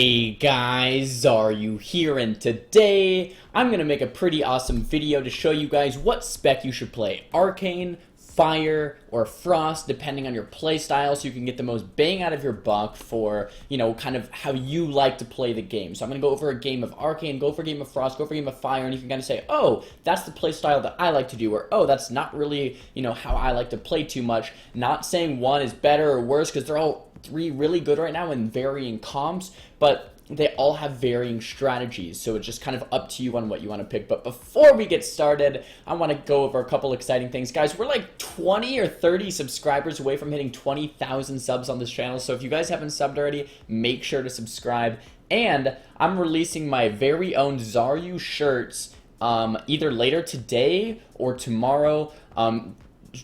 Hey guys, Xaryu here, and today I'm going to make a pretty awesome video to show you guys what spec you should play. Arcane, Fire, or Frost, depending on your playstyle, so you can get the most bang out of your buck for, kind of how you like to play the game. So I'm going to go over a game of Arcane, go over a game of Frost, go over a game of Fire, and you can kind of say, oh, that's the playstyle that I like to do, or oh, that's not really, how I like to play too much. Not saying one is better or worse, because they're all three really good right now in varying comps, but they all have varying strategies, so it's just kind of up to you on what you want to pick. But before we get started, I want to go over a couple exciting things. Guys, we're like 20 or 30 subscribers away from hitting 20,000 subs on this channel, so if you guys haven't subbed already, make sure to subscribe. And I'm releasing my very own Xaryu shirts either later today or tomorrow.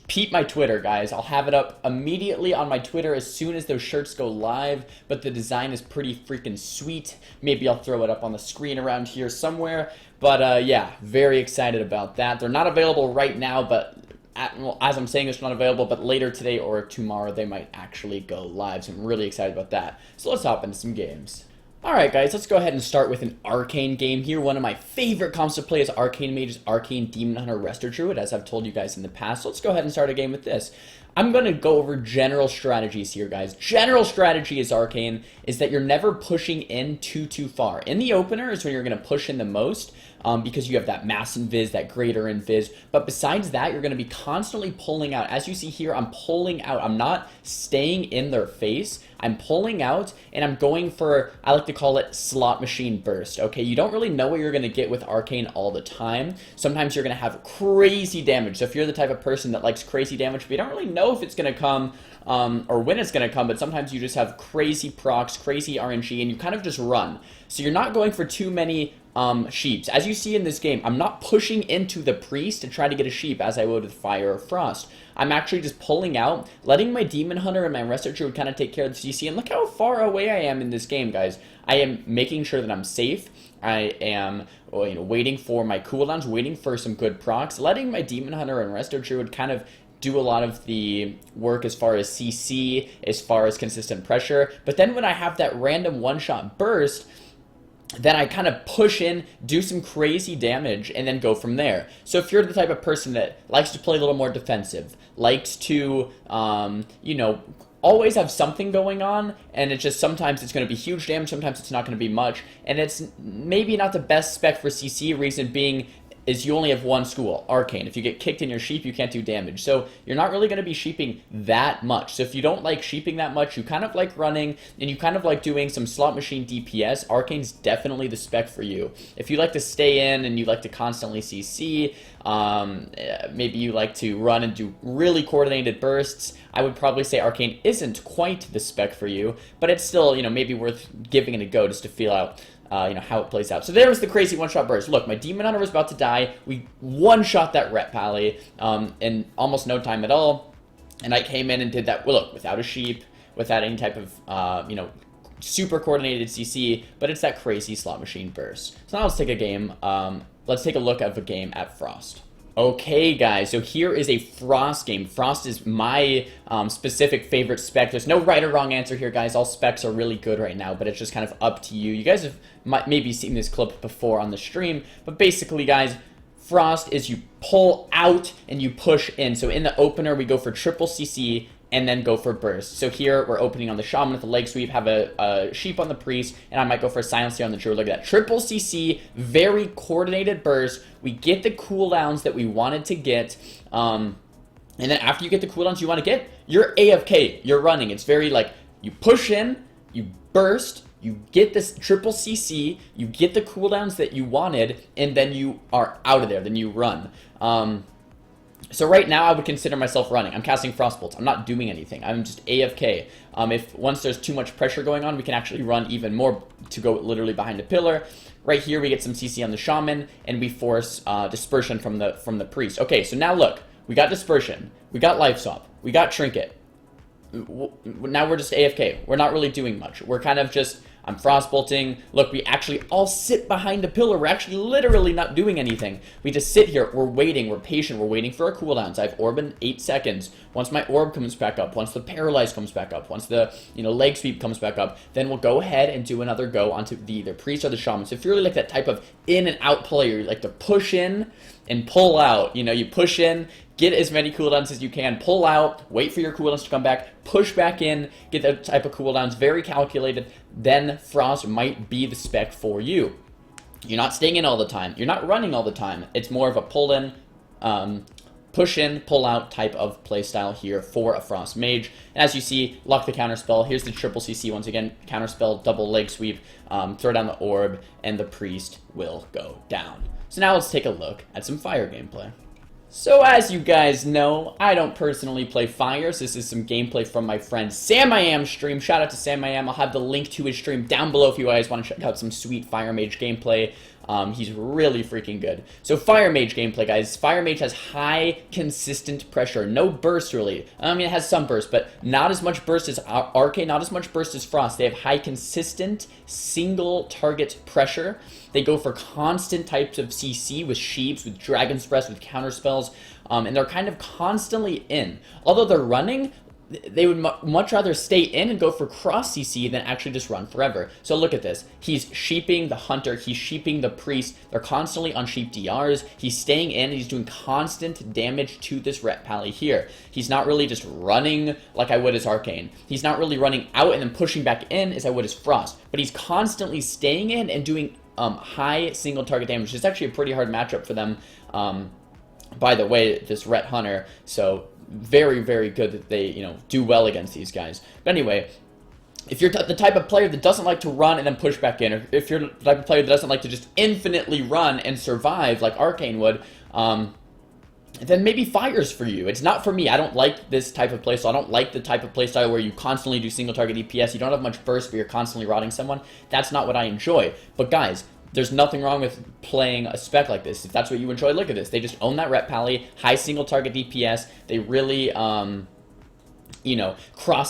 Peep my Twitter, guys. I'll have it up immediately on my Twitter as soon as those shirts go live, but the design is pretty freaking sweet. Maybe I'll throw it up on the screen around here somewhere, but yeah, very excited about that. They're not available right now, but as I'm saying, it's not available, but later today or tomorrow they might actually go live, so I'm really excited about that. So let's hop into some games. Alright guys, let's go ahead and start with an Arcane game here. One of my favorite comps to play is Arcane Mage, Arcane Demon Hunter Resto Druid, as I've told you guys in the past. So let's go ahead and start a game with this. I'm going to go over general strategies here, guys. General strategy is Arcane is that you're never pushing in too far. In the opener is when you're going to push in the most, because you have that mass invis, that greater invis. But besides that, you're going to be constantly pulling out. As you see here, I'm pulling out. I'm not staying in their face. I'm pulling out, and I'm going for, I like to call it slot machine burst, okay? You don't really know what you're going to get with Arcane all the time. Sometimes you're going to have crazy damage. So if you're the type of person that likes crazy damage, but you don't really know if it's going to come or when it's going to come, but sometimes you just have crazy procs, crazy RNG, and you kind of just run. So you're not going for too many sheeps. As you see in this game, I'm not pushing into the priest to try to get a sheep as I would with Fire or Frost. I'm actually just pulling out, letting my Demon Hunter and my Resto Druid kind of take care of the CC, and look how far away I am in this game, guys. I am making sure that I'm safe. I am, waiting for my cooldowns, waiting for some good procs, letting my Demon Hunter and Resto Druid kind of do a lot of the work as far as CC, as far as consistent pressure. But then when I have that random one-shot burst, then I kind of push in, do some crazy damage, and then go from there. So if you're the type of person that likes to play a little more defensive, likes to, always have something going on, and it's just sometimes it's going to be huge damage, sometimes it's not going to be much, and it's maybe not the best spec for CC, reason being is you only have one school, Arcane. If you get kicked in your sheep, you can't do damage. So you're not really going to be sheeping that much. So if you don't like sheeping that much, you kind of like running, and you kind of like doing some slot machine DPS, Arcane's definitely the spec for you. If you like to stay in and you like to constantly CC, maybe you like to run and do really coordinated bursts, I would probably say Arcane isn't quite the spec for you, but it's still, maybe worth giving it a go just to feel out how it plays out. So there was the crazy one-shot burst. Look, my Demon Hunter was about to die. We one-shot that Rep Pally in almost no time at all. And I came in and did that, well, look, without a sheep, without any type of, super coordinated CC, but it's that crazy slot machine burst. So now let's take a game. Let's take a look at the game at Frost. Okay, guys, so here is a Frost game. Frost is my specific favorite spec. There's no right or wrong answer here, guys. All specs are really good right now, but it's just kind of up to you. You guys have maybe seen this clip before on the stream, but basically, guys, Frost is you pull out and you push in. So in the opener, we go for triple CC and then go for burst. So here, we're opening on the Shaman with the leg sweep, have a sheep on the priest, and I might go for a silence here on the druid. Look at that. Triple CC, very coordinated burst. We get the cooldowns that we wanted to get, and then after you get the cooldowns you want to get, you're AFK, you're running. It's very like, you push in, you burst, you get this triple CC, you get the cooldowns that you wanted, and then you are out of there, then you run. So right now, I would consider myself running. I'm casting Frostbolts. I'm not doing anything. I'm just AFK. If once there's too much pressure going on, we can actually run even more to go literally behind a pillar. Right here, we get some CC on the Shaman, and we force Dispersion from the Priest. Okay, so now look. We got Dispersion. We got Life Swap. We got Trinket. Now we're just AFK. We're not really doing much. We're kind of just I'm frostbolting. Look, we actually all sit behind a pillar. We're actually literally not doing anything. We just sit here. We're waiting. We're patient. We're waiting for our cooldowns. I have orb in 8 seconds. Once my orb comes back up, once the paralyze comes back up, once the leg sweep comes back up, then we'll go ahead and do another go onto the either priest or the shaman. So if you're really like that type of in and out player, you like to push in and pull out. You push in, get as many cooldowns as you can, pull out, wait for your cooldowns to come back, push back in, get that type of cooldowns, very calculated, then Frost might be the spec for you. You're not staying in all the time. You're not running all the time. It's more of a pull in, push in, pull out type of playstyle here for a Frost Mage. And as you see, lock the counterspell. Here's the triple CC once again. Counterspell, double leg sweep, throw down the orb, and the priest will go down. So now let's take a look at some fire gameplay. So as you guys know, I don't personally play fires. This is some gameplay from my friend Sam I Am stream. Shout out to Sam I Am. I'll have the link to his stream down below if you guys want to check out some sweet Fire Mage gameplay. He's really freaking good. So Fire Mage gameplay, guys. Fire Mage has high, consistent pressure. No burst, really. I mean, it has some burst, but not as much burst as Arcane, not as much burst as Frost. They have high, consistent, single target pressure. They go for constant types of CC with Sheeps, with Dragon's Breath, with counterspells, and they're kind of constantly in. Although they're running, they would much rather stay in and go for cross CC than actually just run forever. So look at this. He's sheeping the hunter. He's sheeping the priest. They're constantly on sheep DRs. He's staying in. And he's doing constant damage to this ret pally here. He's not really just running like I would as Arcane. He's not really running out and then pushing back in as I would as Frost. But he's constantly staying in and doing high single target damage. It's actually a pretty hard matchup for them, by the way, this ret hunter. So very, very good that they, do well against these guys. But anyway, if you're the type of player that doesn't like to run and then push back in, or if you're the type of player that doesn't like to just infinitely run and survive like Arcane would, then maybe Fire's for you. It's not for me. I don't like this type of playstyle. I don't like the type of playstyle where you constantly do single target DPS. You don't have much burst, but you're constantly rotting someone. That's not what I enjoy. But guys, there's nothing wrong with playing a spec like this. If that's what you enjoy, look at this. They just own that ret pally, high single target DPS. They really, cross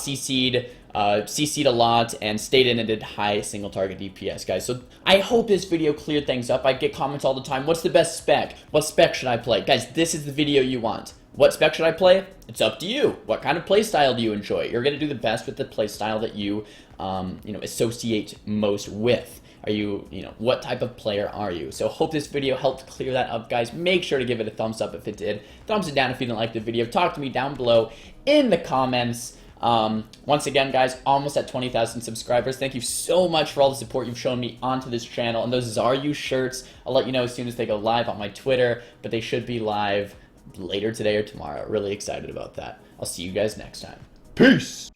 CC'd, CC'd a lot, and stayed in and did high single target DPS, guys. So I hope this video cleared things up. I get comments all the time. What's the best spec? What spec should I play? Guys, this is the video you want. What spec should I play? It's up to you. What kind of playstyle do you enjoy? You're going to do the best with the playstyle that you, associate most with. Are you, what type of player are you? So hope this video helped clear that up, guys. Make sure to give it a thumbs up if it did. Thumbs it down if you didn't like the video. Talk to me down below in the comments. Once again, guys, almost at 20,000 subscribers. Thank you so much for all the support you've shown me onto this channel. And those Xaryu shirts, I'll let you know as soon as they go live on my Twitter, but they should be live later today or tomorrow. Really excited about that. I'll see you guys next time. Peace!